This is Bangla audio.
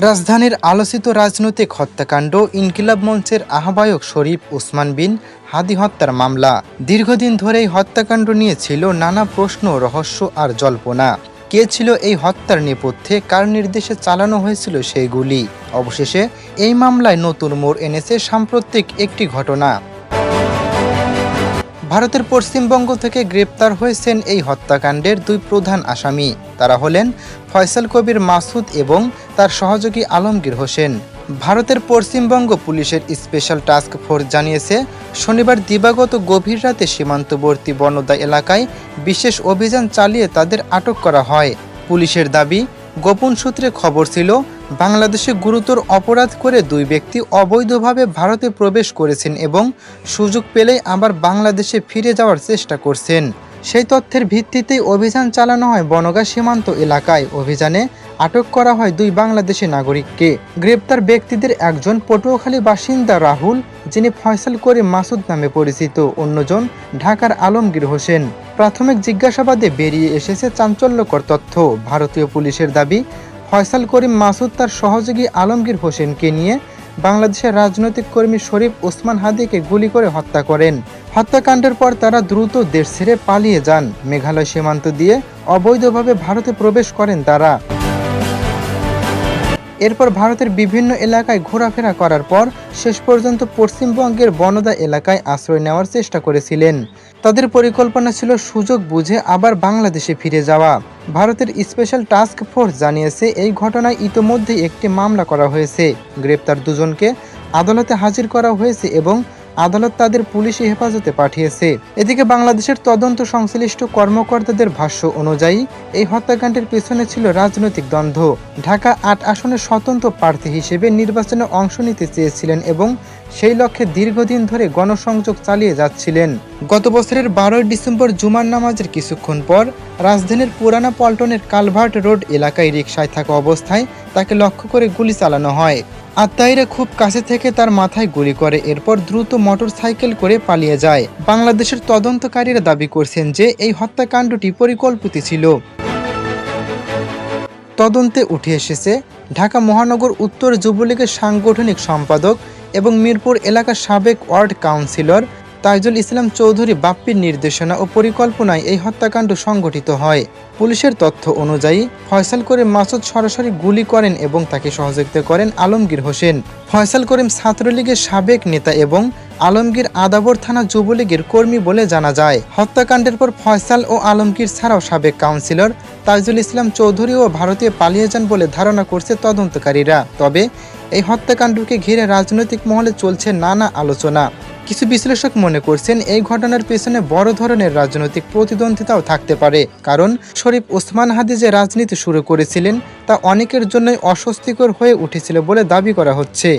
রাজধানীর আলোচিত রাজনৈতিক হত্যাকাণ্ড ইনকিলাব মঞ্চের আহ্বায়ক শরীফ ওসমান বিন হাদি হত্যার মামলা। দীর্ঘদিন ধরেই হত্যাকাণ্ড নিয়ে ছিল নানা প্রশ্ন, রহস্য আর জল্পনা। কে ছিল এই হত্যার নেপথ্যে, কার নির্দেশে চালানো হয়েছিল সেই গুলি? অবশেষে এই মামলায় নতুন মোড় এনেছে সাম্প্রতিক একটি ঘটনা। ভারতের পশ্চিমবঙ্গ থেকে গ্রেপ্তার হয়েছেন এই হত্যাকাণ্ডের দুই প্রধান আসামি। তারা হলেন ফয়সাল কবির মাসুদ এবং তার সহযোগী আলমগীর হোসেন। ভারতের পশ্চিমবঙ্গ পুলিশের স্পেশাল টাস্ক ফোর্স জানিয়েছে, শনিবার দিবাগত গভীর রাতে সীমান্তবর্তী বনদা এলাকায় বিশেষ অভিযান চালিয়ে তাদের আটক করা হয়। পুলিশের দাবি, গোপন সূত্রে খবর ছিল বাংলাদেশে গুরুতর অপরাধ করে দুই ব্যক্তি অবৈধভাবে ভারতে প্রবেশ করেছেন এবং সুযোগ পেলেই আবার বাংলাদেশে ফিরে যাওয়ার চেষ্টা করছেন। সেই তথ্যের ভিত্তিতেই অভিযান চালানো হয় বনগাঁ সীমান্ত এলাকায়। অভিযানে আটক করা হয় দুই বাংলাদেশি নাগরিককে। গ্রেপ্তার ব্যক্তিদের একজন পটুয়াখালী বাসিন্দা রাহুল, যিনি ফয়সাল করিম মাসুদ নামে পরিচিত, অন্যজন ঢাকার আলমগীর হোসেন। প্রাথমিক জিজ্ঞাসাবাদে বেরিয়ে এসেছে চাঞ্চল্যকর তথ্য। ভারতীয় পুলিশের দাবি, ফয়সাল করিম মাসুদ তার সহযোগী আলমগীর হোসেনকে নিয়ে বাংলাদেশের রাজনৈতিক কর্মী শরীফ ওসমান হাদিকে গুলি করে হত্যা করেন। হত্যাকাণ্ডের পর তারা দ্রুত দেশ ছেড়ে পালিয়ে যান। মেঘালয় সীমান্ত দিয়ে অবৈধভাবে ভারতে প্রবেশ করেন তারা। এরপর ভারতের বিভিন্ন এলাকায় ঘোরাফেরা করার পর শেষ পর্যন্ত পশ্চিমবঙ্গের বনদা এলাকায় আশ্রয় নেওয়ার চেষ্টা করেছিলেন। তাদের পরিকল্পনা ছিল সুযোগ বুঝে আবার বাংলাদেশে ফিরে যাওয়া। ভারতের স্পেশাল টাস্ক ফোর্স জানিয়েছে, এই ঘটনায় ইতোমধ্যেই একটি মামলা করা হয়েছে। গ্রেপ্তার দুজনকে আদালতে হাজির করা হয়েছে এবং আদালত তাদের পুলিশি হেফাজতে পাঠিয়েছে। এদিকে বাংলাদেশের তদন্ত সংশ্লিষ্ট কর্মকর্তাদের ভাষ্য অনুযায়ী এই হত্যাকাণ্ডের পেছনে ছিল রাজনৈতিক দ্বন্দ্ব। ঢাকা ৮ আসনের স্বতন্ত্র প্রার্থী হিসেবে নির্বাচনে অংশ নিতে চেয়েছিলেন এবং সেই লক্ষ্যে দীর্ঘদিন ধরে গণসংযোগ চালিয়ে যাচ্ছিলেন। গত বছরের ১২ ডিসেম্বর জুমার নামাজের কিছুক্ষণ পর রাজধানীর পুরানা পল্টনের কালভার্ট রোড এলাকায় রিকশায় থাকা অবস্থায় তাকে লক্ষ্য করে গুলি চালানো হয়। আত্মাইরা খুব কাছে থেকে তার মাথায় গুলি করে, এরপর দ্রুত মোটর সাইকেল করে পালিয়ে যায়। বাংলাদেশের তদন্তকারীরা দাবি করছেন যে এই হত্যাকাণ্ডটি পরিকল্পিত ছিল। তদন্তে উঠে এসেছে, ঢাকা মহানগর উত্তর যুবলীগের সাংগঠনিক সম্পাদক এবং মিরপুর এলাকার সাবেক ওয়ার্ড কাউন্সিলর তাইজুল ইসলাম চৌধুরী বাপ্পির নির্দেশনা ও পরিকল্পনায় এই হত্যাকাণ্ড সংঘটিত হয়। পুলিশের তথ্য অনুযায়ী ফয়সাল করিম মাসুদ সরাসরি গুলি করেন এবং তাকে সহযোগিতা করেন আলমগীর হোসেন। ফয়সাল করিম ছাত্রলীগের সাবেক নেতা এবং আলমগীর আদাবর থানা যুবলীগের কর্মী বলে জানা যায়। হত্যাকাণ্ডের পর ফয়সাল ও আলমগীর ছাড়াও সাবেক কাউন্সিলর তাইজুল ইসলাম চৌধুরীও ভারতে পালিয়ে যান বলে ধারণা করছে তদন্তকারীরা। তবে এই হত্যাকাণ্ডকে ঘিরে রাজনৈতিক মহলে চলছে নানা আলোচনা। কিছু বিশ্লেষক মনে করছেন, এই ঘটনার পেছনে বড় ধরনের রাজনৈতিক প্রতিদ্বন্দ্বিতাও থাকতে পারে। কারণ শরীফ ওসমান হাদি যে রাজনীতি শুরু করেছিলেন তা অনেকের জন্যই অস্বস্তিকর হয়ে উঠেছিল বলে দাবি করা হচ্ছে।